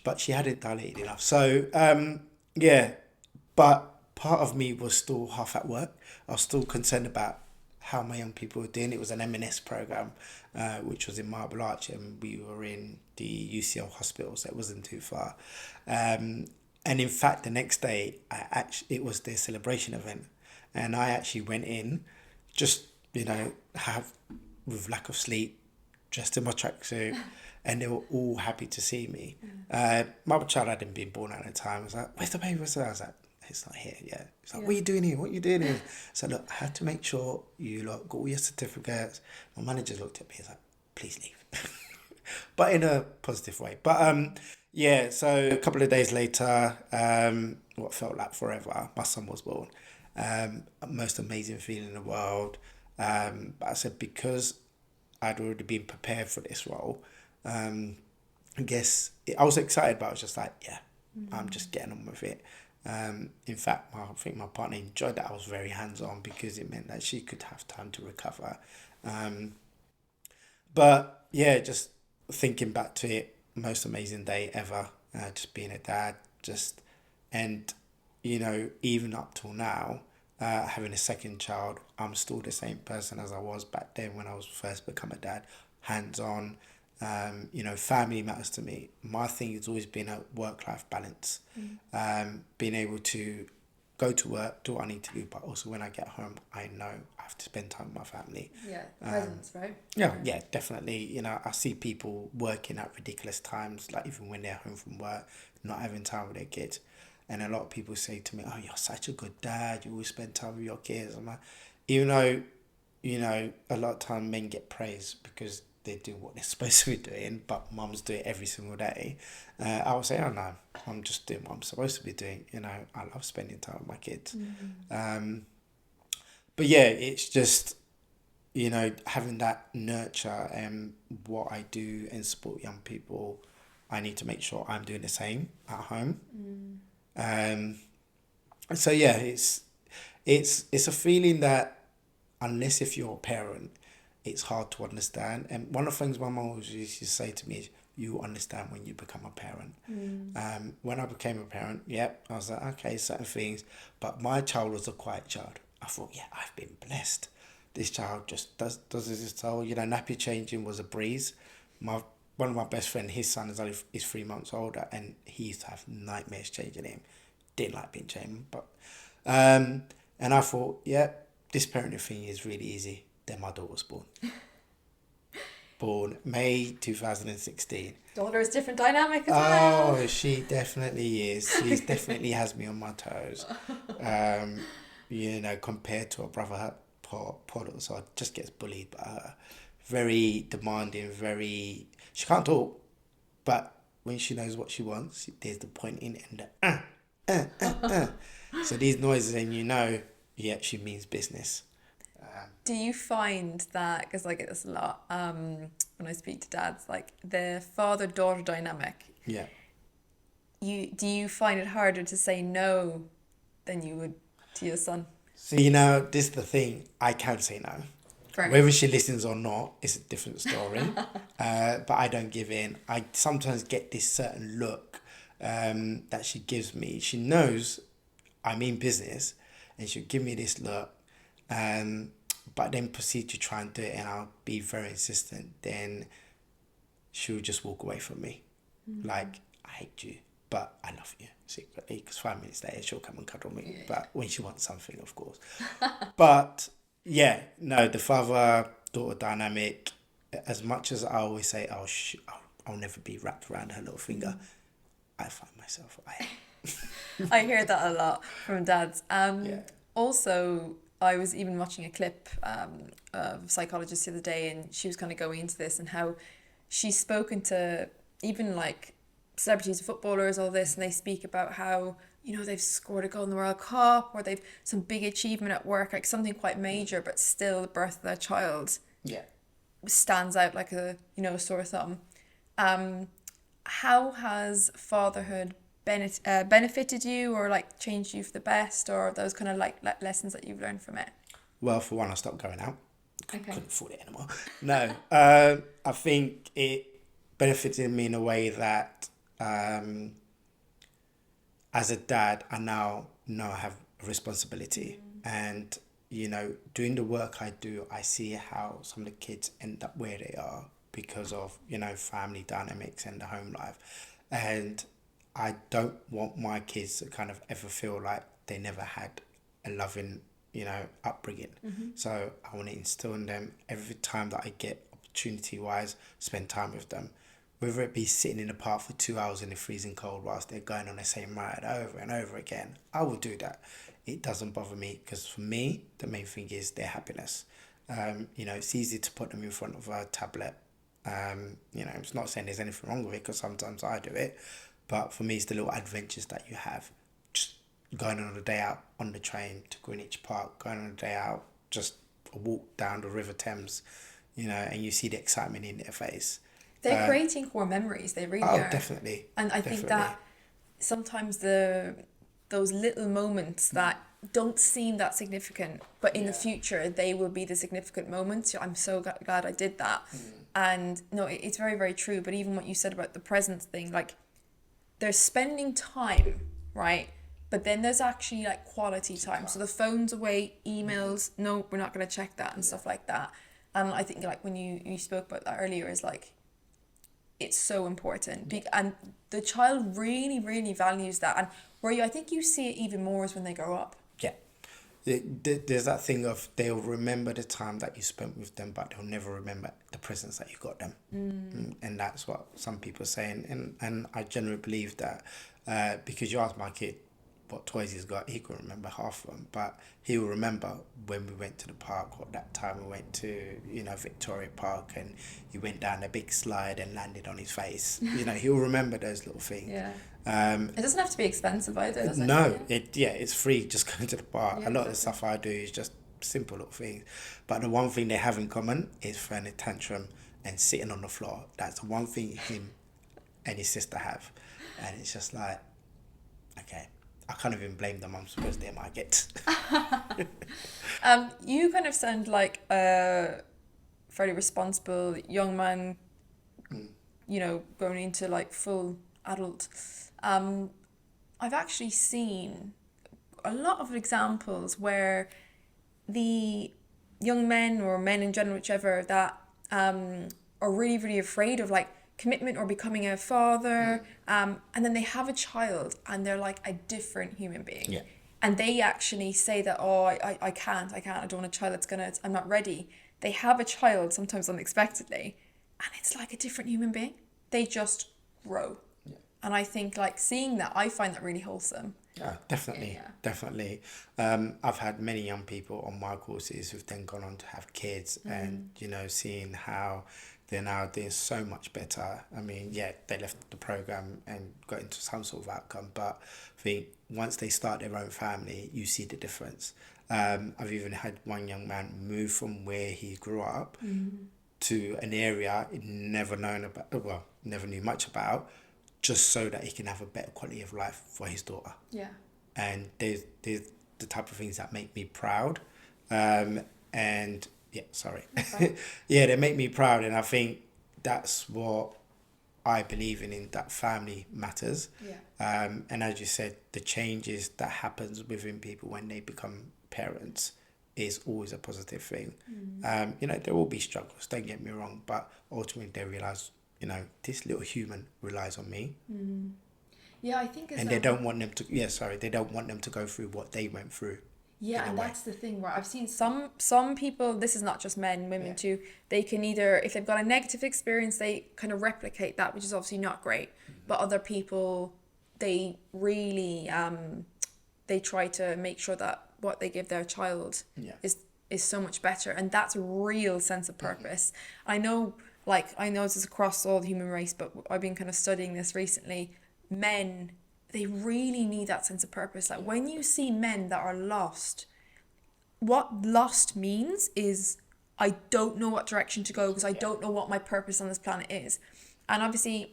But she hadn't dilated enough. So, yeah, but part of me was still half at work. I was still concerned about how my young people were doing. It was an M&S program, which was in Marble Arch, and we were in the UCL hospital, so it wasn't too far. And in fact, the next day, it was their celebration event, and I actually went in, just have with lack of sleep, dressed in my tracksuit, and they were all happy to see me. My child hadn't been born at the time. I was like, "Where's the baby?" I was like, "It's not here yet." He's like, "What are you doing here? What are you doing here?" So look, I had to make sure you lot got all your certificates. My manager looked at me and was like, "Please leave," but in a positive way. But yeah. So a couple of days later, what felt like forever, my son was born. Most amazing feeling in the world. But I said, because I'd already been prepared for this role. I guess I was excited, but I was just like, yeah, I'm just getting on with it. In fact, I think my partner enjoyed that I was very hands-on, because it meant that she could have time to recover. But yeah, just thinking back to it, most amazing day ever. Just being a dad, and even up till now, having a second child, I'm still the same person as I was back then when I was first become a dad. Hands on. Family matters to me. My thing has always been a work-life balance. Being able to go to work, do what I need to do, but also when I get home, I know I have to spend time with my family. Yeah, presence, right? Yeah, definitely. I see people working at ridiculous times, like even when they're home from work, not having time with their kids. And a lot of people say to me, "Oh, you're such a good dad. You always spend time with your kids." I'm like, even though, a lot of time men get praised because they do what they're supposed to be doing, but mums do it every single day. I would say, "Oh no, I'm just doing what I'm supposed to be doing." I love spending time with my kids. But yeah, it's just, having that nurture and what I do and support young people, I need to make sure I'm doing the same at home. So yeah, it's a feeling that, unless if you're a parent, it's hard to understand. And one of the things my mum always used to say to me is, you understand when you become a parent. When I became a parent, I was like, okay, certain things, but my child was a quiet child. I thought, yeah, I've been blessed. This child just does this whole, nappy changing was a breeze. One of my best friend, his son is 3 months older, and he used to have nightmares changing him. Didn't like being changed, but and I thought, yeah, this parenting thing is really easy. Then my daughter was born May 2016. Daughter's different dynamic as well. Oh, she definitely is. She definitely has me on my toes. Compared to her brother, her poor little son just gets bullied by her. Very demanding, she can't talk, but when she knows what she wants, there's the pointing and the So these noises, and yeah, she means business. Do you find that, because I get this a lot when I speak to dads, like the father-daughter dynamic, Yeah. do you find it harder to say no than you would to your son? So, this is the thing. I can say no. Fair Whether enough. she listens or not is a different story. But I don't give in. I sometimes get this certain look that she gives me. She knows I mean business, and she'll give me this look, but then proceed to try and do it, and I'll be very insistent. Then she'll just walk away from me. Like, I hate you, but I love you secretly, because 5 minutes later she'll come and cuddle me. Yeah. But when she wants something, of course. But yeah, no, the father-daughter dynamic, as much as I always say, I'll never be wrapped around her little finger, I find myself, I hear that a lot from dads. Yeah. Also, I was even watching a clip of a psychologist the other day, and she was kind of going into this and how she's spoken to even like celebrities, footballers, all this, and they speak about how, they've scored a goal in the World Cup, or they've some big achievement at work, like something quite major, but still the birth of their child Yeah. stands out like a sore thumb. How has fatherhood benefited you, or like changed you for the best, or those kind of like lessons that you've learned from it? Well, for one, I stopped going out. Okay. Couldn't afford it anymore. No, I think it benefited me in a way that as a dad, I now know I have a responsibility. And, doing the work I do, I see how some of the kids end up where they are because of, family dynamics and the home life. And I don't want my kids to kind of ever feel like they never had a loving, upbringing. So I want to instill in them every time that I get opportunity wise, spend time with them. Whether it be sitting in the park for 2 hours in the freezing cold whilst they're going on the same ride over and over again, I will do that. It doesn't bother me, because for me, the main thing is their happiness. It's easy to put them in front of a tablet. It's not saying there's anything wrong with it, because sometimes I do it. But for me, it's the little adventures that you have. Just going on a day out on the train to Greenwich Park, going on a day out, just a walk down the River Thames, and you see the excitement in their face. They're creating core memories. They really Oh, are. definitely. And I think that sometimes those little moments that don't seem that significant, but in the future they will be the significant moments. I'm so glad I did that. And no, it's very, very true. But even what you said about the presence thing, like they're spending time, right? But then there's actually like quality time. So the phone's away, emails, no, we're not going to check that and stuff like that. And I think like when you spoke about that earlier, is like, it's so important. And the child really, really values that. And I think you see it even more is when they grow up. Yeah. There's that thing of they'll remember the time that you spent with them, but they'll never remember the presents that you got them. And that's what some people are saying. And I generally believe that because you ask my kid what toys he's got, he couldn't remember half of them, but he will remember when we went to the park, or that time we went to, Victoria Park, and he went down a big slide and landed on his face. He'll remember those little things. Yeah. It doesn't have to be expensive either, does it? No, it's free just going to the park. Yeah, A lot of the exactly. stuff I do is just simple little things. But the one thing they have in common is throwing a tantrum and sitting on the floor. That's the one thing him and his sister have. And it's just like, okay, I can't even blame them. I'm supposed they might get. You kind of sound like a fairly responsible young man, going into like full adult. I've actually seen a lot of examples where the young men, or men in general, whichever, that are really, really afraid of like commitment or becoming a father, and then they have a child and they're like a different human being. Yeah. And they actually say that, oh, I can't, I don't want a child I'm not ready. They have a child sometimes unexpectedly, and it's like a different human being. They just grow. Yeah. And I think like seeing that, I find that really wholesome. Yeah, definitely, Yeah. definitely. I've had many young people on my courses who've then gone on to have kids, and seeing how they're now doing so much better. I mean, yeah, they left the program and got into some sort of outcome, but I think once they start their own family, you see the difference. I've even had one young man move from where he grew up to an area he'd never known about, well, never knew much about, just so that he can have a better quality of life for his daughter. Yeah. And there's the type of things that make me proud. And yeah, sorry. Yeah, they make me proud. And I think that's what I believe in that family matters. Yeah. And as you said, the changes that happens within people when they become parents is always a positive thing. You know, there will be struggles, don't get me wrong, but ultimately they realize, you know, this little human relies on me. Yeah, I think And they don't want them to, they don't want them to go through what they went through. yeah, and that's the thing where I've seen some people, this is not just men, women too, they can either, if they've got a negative experience, they kind of replicate that, which is obviously not great. But other people, they really they try to make sure that what they give their child is so much better, and that's a real sense of purpose. I know this is across all the human race, but I've been kind of studying this recently. Men, they really need that sense of purpose. Like when you see men that are lost, what lost means is I don't know what direction to go because I don't know what my purpose on this planet is. And obviously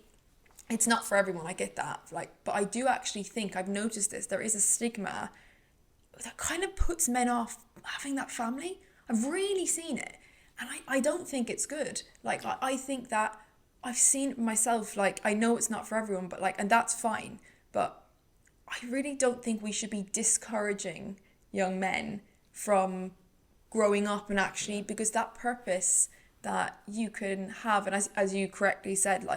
it's not for everyone, I get that. But I do actually think, I've noticed this, there is a stigma that kind of puts men off having that family. I've really seen it. And I don't think it's good. I think that I've seen it myself. I know it's not for everyone, but and that's fine. But I really don't think we should be discouraging young men from growing up and actually, because that purpose that you can have, and as you correctly said,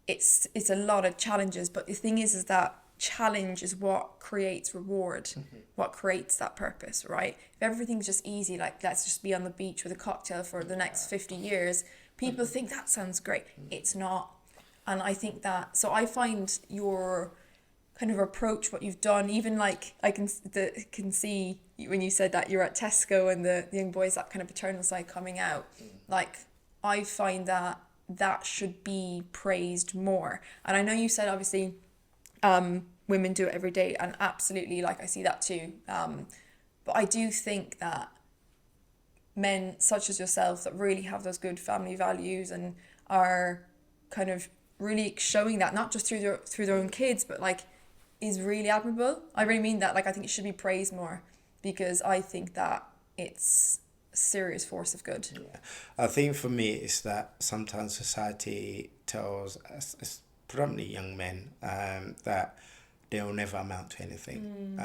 it's a lot of challenges, but the thing is that challenge is what creates reward, what creates that purpose, right? If everything's just easy, let's just be on the beach with a cocktail for the next 50 years, people think that sounds great. It's not. And I think that, so I find your kind of approach, what you've done, even I can see when you said that you're at Tesco and the young boys, that kind of paternal side coming out, I find that should be praised more. And I know you said obviously women do it every day, and absolutely, I see that too, but I do think that men such as yourself that really have those good family values and are kind of really showing that, not just through their own kids, but is really admirable. I really mean that. I think it should be praised more, because I think that it's a serious force of good. Yeah. I think for me it's that sometimes society tells us, predominantly young men, that they'll never amount to anything.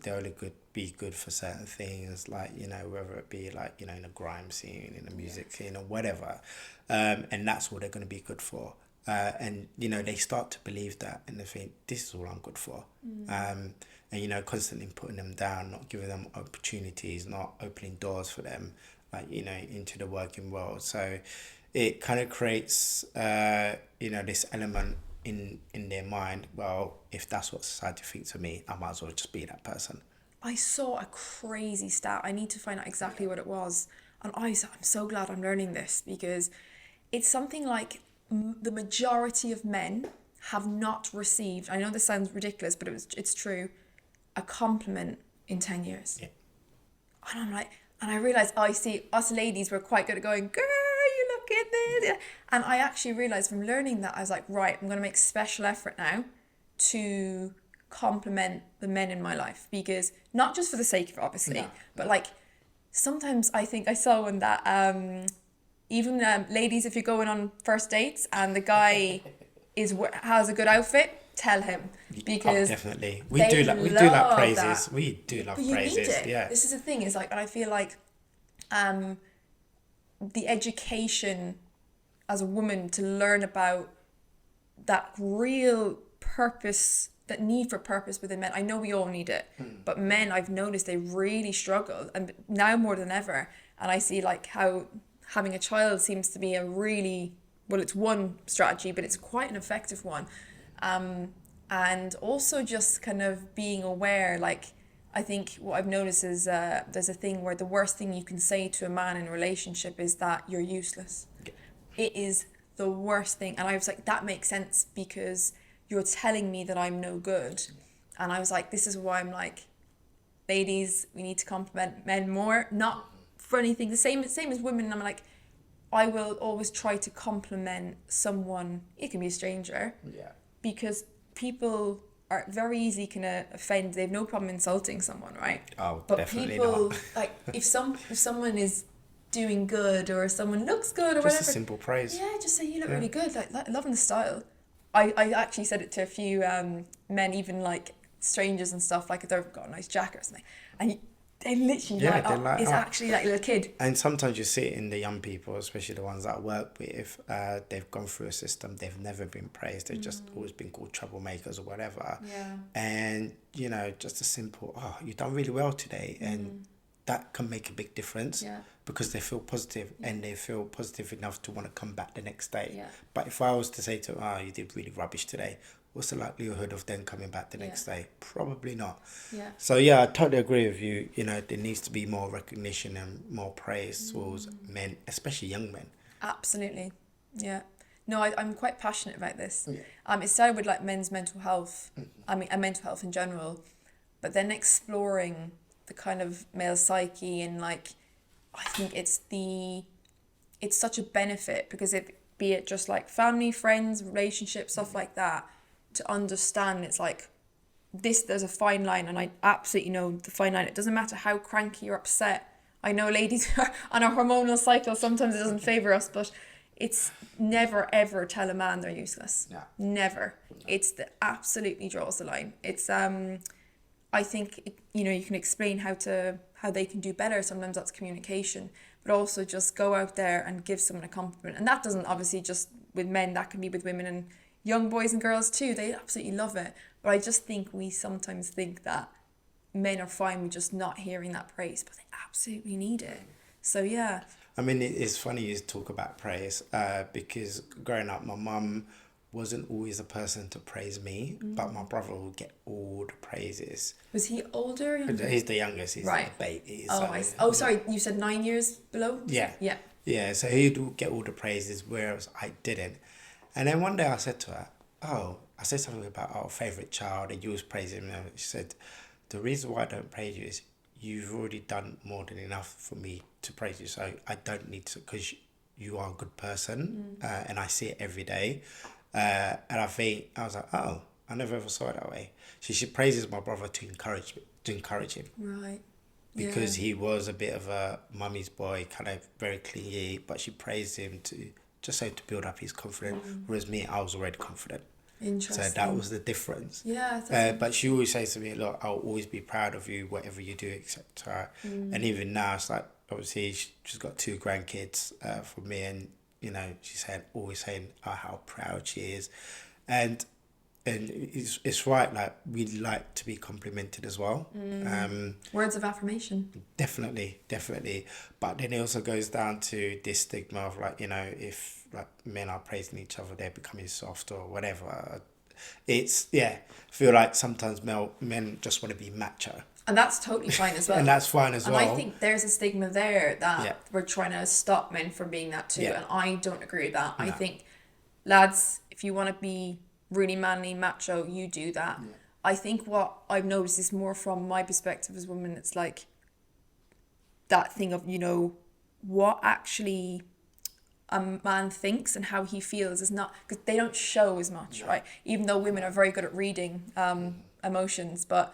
They'll only be good for certain things, whether it be in a grime scene, in a music scene, or whatever, and that's what they're going to be good for. And they start to believe that, and they think this is all I'm good for. And constantly putting them down, not giving them opportunities, not opening doors for them, into the working world. So it kind of creates this element in their mind. Well, if that's what society thinks of me, I might as well just be that person. I saw a crazy stat. I need to find out exactly what it was, and I'm so glad I'm learning this, because it's something like the majority of men have not received, I know this sounds ridiculous, but it's true, a compliment in 10 years. Yeah. And I'm and I realised, I see us ladies were quite good at going, girl, you look at this. And I actually realised from learning that, I was right, I'm going to make special effort now to compliment the men in my life, because not just for the sake of it, obviously, but sometimes I think I saw one that even ladies, if you're going on first dates and the guy has a good outfit, tell him, because definitely we do like praises. That. We do love but praises. You need it. Yeah. This is the thing, is and I feel the education as a woman to learn about that real purpose, that need for purpose within men. I know we all need it, but men, I've noticed they really struggle, and now more than ever. And I see how having a child seems to be a really, well, it's one strategy, but it's quite an effective one. And also just kind of being aware, I think what I've noticed is there's a thing where the worst thing you can say to a man in a relationship is that you're useless. It is the worst thing. And I was like, that makes sense because you're telling me that I'm no good. And I was like, this is why I'm like, ladies, we need to compliment men more. Not for anything. The same as women. I'm like, I will always try to compliment someone. It can be a stranger. Yeah. Because people are very easily can offend. They have no problem insulting someone, right? Oh, but definitely people not. like if someone is doing good or someone looks good or Just a whatever, simple praise. yeah, just say you look Yeah. really good. Like loving the style. I actually said it to a few men, even like strangers and stuff. Like if they've got a nice jacket or something, and they literally Yeah, light they up. light It's up. actually like a little kid. And sometimes you see it in the young people, especially the ones that I work with. They've gone through a system. They've never been praised. They've just always been called troublemakers or whatever. Yeah. And, you know, just a simple, oh, you've done really well today. And that can make a big difference Yeah. because they feel positive and they feel positive enough to want to come back the next day. Yeah. But if I was to say to them, oh, you did really rubbish today, what's the likelihood of them coming back the next day? Probably not. Yeah. So yeah, I totally agree with you. You know, there needs to be more recognition and more praise towards men, especially young men. Absolutely. Yeah. No, I'm quite passionate about this. Yeah. It started with like men's mental health. I mean, and mental health in general, but then exploring the kind of male psyche and like, I think it's such a benefit because be it just like family, friends, relationships, stuff like that, to understand it's like there's a fine line, and I absolutely know the fine line. It doesn't matter how cranky or upset. I know ladies are on a hormonal cycle, sometimes it doesn't favour us, but it's never ever tell a man they're useless. Yeah. Never. It's the absolutely draws the line. It's I think you know, you can explain how they can do better. Sometimes that's communication, but also just go out there and give someone a compliment. And that doesn't obviously just with men, that can be with women and young boys and girls too. They absolutely love it. But I just think we sometimes think that men are fine with just not hearing that praise, but they absolutely need it. So yeah. I mean, it's funny you talk about praise because growing up, my mum wasn't always a person to praise me, but my brother would get all the praises. Was he older or younger? He's the youngest. He's Right. the baby. Sorry, you said 9 years below? Yeah. Yeah. Yeah, so he'd get all the praises, whereas I didn't. And then one day I said to her, I said something about our favourite child, and you was praising him. She said, the reason why I don't praise you is you've already done more than enough for me to praise you. So I don't need to, because you are a good person, and I see it every day. And I was like, oh, I never ever saw it that way. She praises my brother to encourage him. Right. Because he was a bit of a mummy's boy, kind of very clingy, but she praised him to build up his confidence. Whereas me, I was already confident. Interesting. So that was the difference. Yeah. But she always says to me, look, I'll always be proud of you, whatever you do, etc. And even now, it's like, obviously, she's got 2 grandkids from me, and, you know, always saying how proud she is. And it's right, like, we like to be complimented as well. Words of affirmation. Definitely. But then it also goes down to this stigma of, like, you know, if like men are praising each other, they're becoming soft or whatever. It's, I feel like sometimes men just want to be macho. And that's totally fine as well. And that's fine as well. And I think there's a stigma there that we're trying to stop men from being that too. Yeah. And I don't agree with that. No. I think, lads, if you want to be really manly, macho, you do that. Yeah. I think what I've noticed is more from my perspective as a woman, it's like that thing of, you know, what actually a man thinks and how he feels is not, because they don't show as much, right? Even though women are very good at reading emotions, but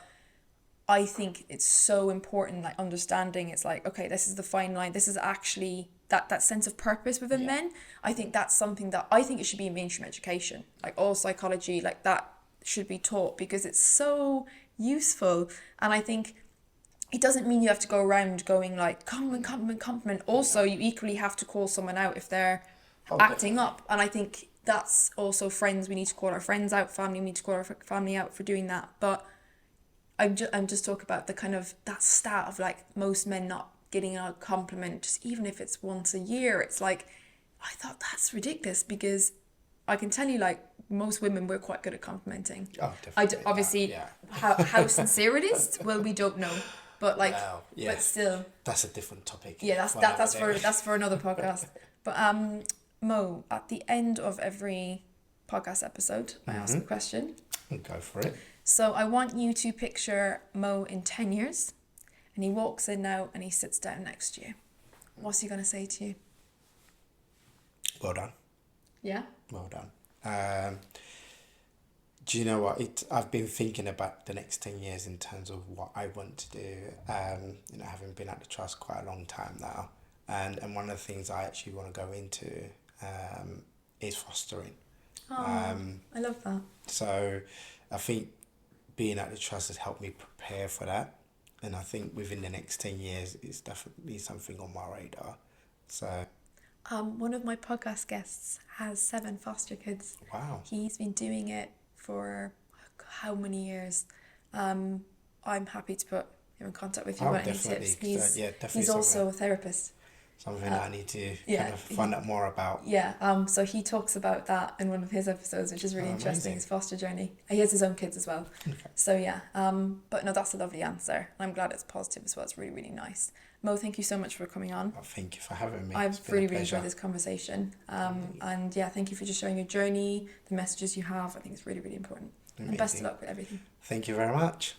I think it's so important, like understanding it's like, okay, this is the fine line. This is actually that sense of purpose within men. I think that's something that I think it should be in mainstream education, like all psychology, like that should be taught because it's so useful. And I think it doesn't mean you have to go around going like compliment. Also, you equally have to call someone out if they're acting up. And I think that's also friends. We need to call our friends out. Family, we need to call our family out for doing that. But I'm just talking about the kind of that stat of like most men not getting a compliment, just even if it's once a year. It's like, I thought that's ridiculous because I can tell you, like, most women, we're quite good at complimenting. Oh, definitely. Obviously, how sincere it is, well, we don't know. But like, but still, that's a different topic. yeah, that's for another podcast. But Mo, at the end of every podcast episode, I ask a Mm-hmm. question. Go for it. So I want you to picture Mo in 10 years, and he walks in now and he sits down next to you. What's he going to say to you? Well done. Yeah? Well done. Do you know what? I've been thinking about the next 10 years in terms of what I want to do. Having been at the trust quite a long time now. And one of the things I actually want to go into is fostering. Oh, I love that. So I think being at the trust has helped me prepare for that. And I think within the next 10 years, it's definitely something on my radar. So, One of my podcast guests has 7 foster kids. wow. He's been doing it for how many years? I'm happy to put him in contact with you Oh, about any definitely. tips. He's, Yeah, definitely he's also a therapist. something that I need to yeah, kind of find out more about. Yeah, so he talks about that in one of his episodes, which is really Oh, interesting, amazing. his foster journey. He has his own kids as well. Okay. So yeah, but no, that's a lovely answer. I'm glad it's positive as well. It's really, really nice. Mo, thank you so much for coming on. Well, thank you for having me. It's I've been a really, really pleasure. enjoyed this conversation. And yeah, thank you for just sharing your journey, the messages you have. I think it's really, really important. And best of Amazing. luck with everything. Thank you very much.